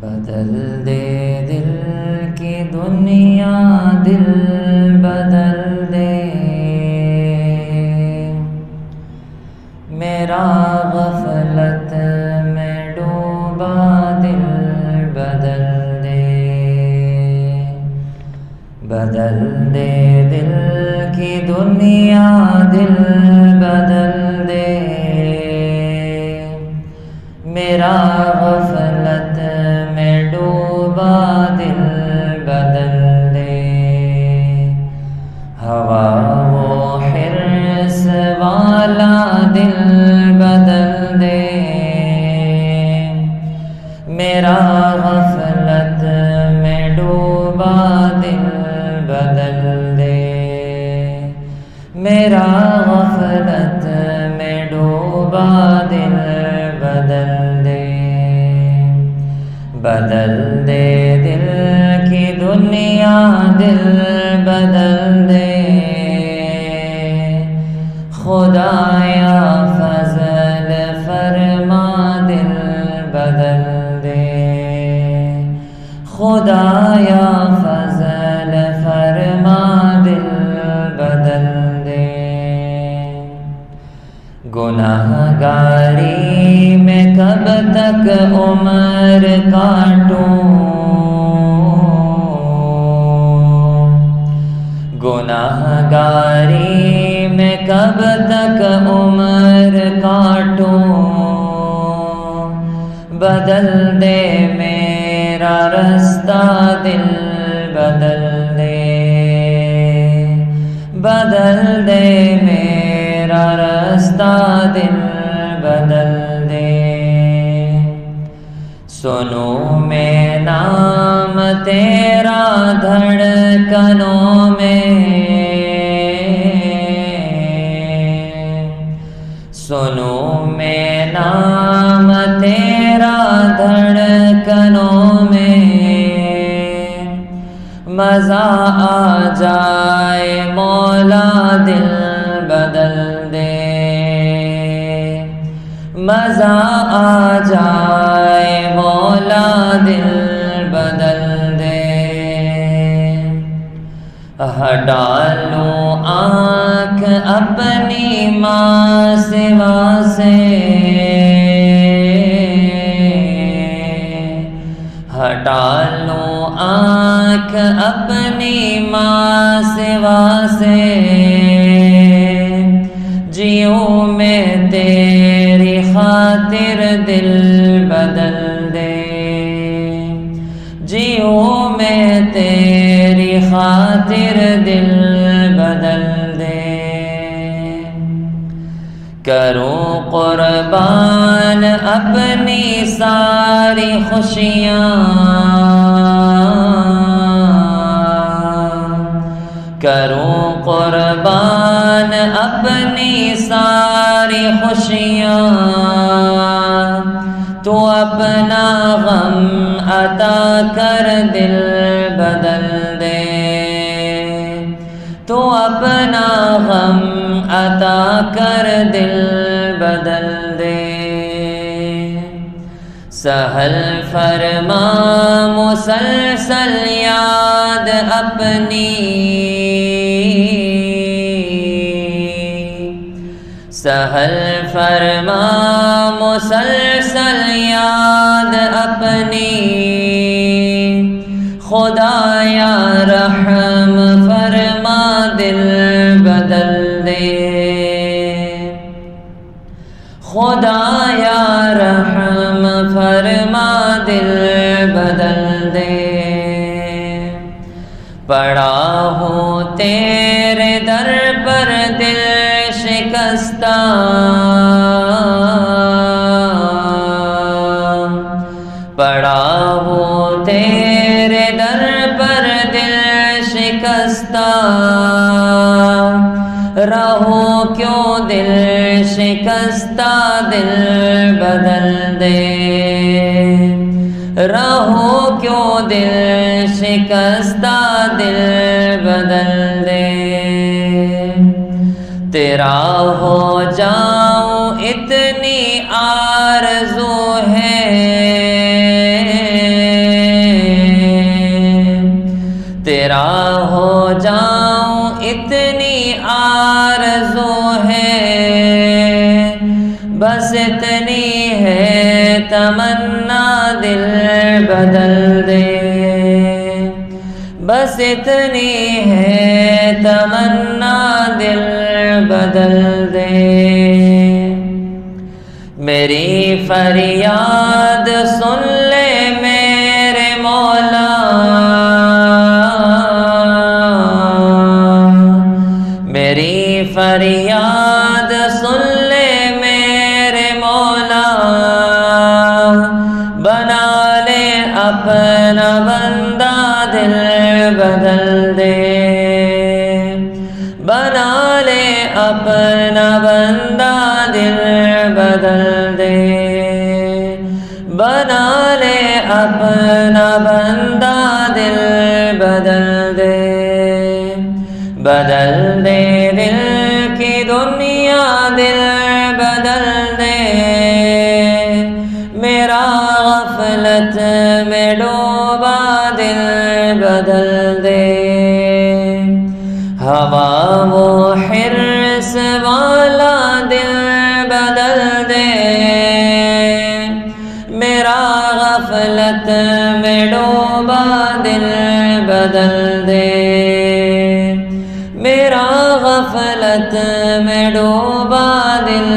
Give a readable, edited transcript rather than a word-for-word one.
بدل دے دل کی دنیا، دل بدل دے میرا غفلت میں ڈوبا دل بدل دے، بدل دے دل کی دنیا، دل بدل دے میرا غفلت میں ڈوبا دل بدل دے، ہوا و حرص والا دل بدل دے میرا غفلت میں ڈوبا دل بدل دے، میرا غفلت میں ڈوبا دل بدل دے، بدل دے دل کی دنیا، دل بدل دے خدایا فضل فرما دل بدل دے، خدایا فضل فرما دل بدل دے، گناہ گاری میں کب تک عمر کاٹوں، گناہ گاری میں کب تک عمر کاٹوں، بدل دے میرا رستہ دل بدل دے، بدل دے میرا رستہ دل بدل دے، سنوں میں نام تیرا دھڑکنوں میں، سنوں میں نام تیرا دھڑکنوں میں، مزہ آ جائے مولا دل بدل دے، مزہ آ جائے مولا دل بدل دے، ہٹا لوں آنکھ اپنی ماں سوا سے، ہٹا لوں آنکھ اپنی ماں سوا سے، جیوں میں تیری خاطر دل بدل دے، جیوں میں تیری خاطر دل بدل دے، کروں قربان اپنی ساری خوشیاں، کروں قربان اپنی ساری خوشیاں، تو اپنا غم عطا کر دل بدل دے، تو اپنا غم عطا کر دل بدل دے، سہل فرما مسلسل یاد اپنی، سہل فرما مسلسل یاد اپنی، خدایا رحم فرما دل بدل دے، خدایا رحم فرما دل بدل دے، پڑا ہوں تیرے در پر دل شکستہ، پڑا ہوں تیرے در پر دل شکستہ، رہو کیوں دل شکستہ دل بدل دے، رہو کیوں دل شکستہ دل بدل دے، تیرا ہو جاؤں اتنی آرزو ہے، تیرا ہو جاؤں اتنی آرزو ہے، بس اتنی ہے تمنا دل بدل دے، بس اتنی ہے تمنا دل بدل دے۔ میری فریاد سن لے میرے مولا، میری فریاد سن لے میرے مولا، بنا لے اپنا بندہ دل بدل دے، بنا لے اپنا بندہ دل بدل دے، بنا لے اپنا بندہ دل بدل دے، بدل دے دل کی دنیا دل بدل دے، میرا غفلت میں ڈوبا دل بدل دے، ہوا وہ حرص والا دل بدل دے، میرا غفلت میں ڈوبا دل بدل دے، میرا غفلت میں ڈوبا دل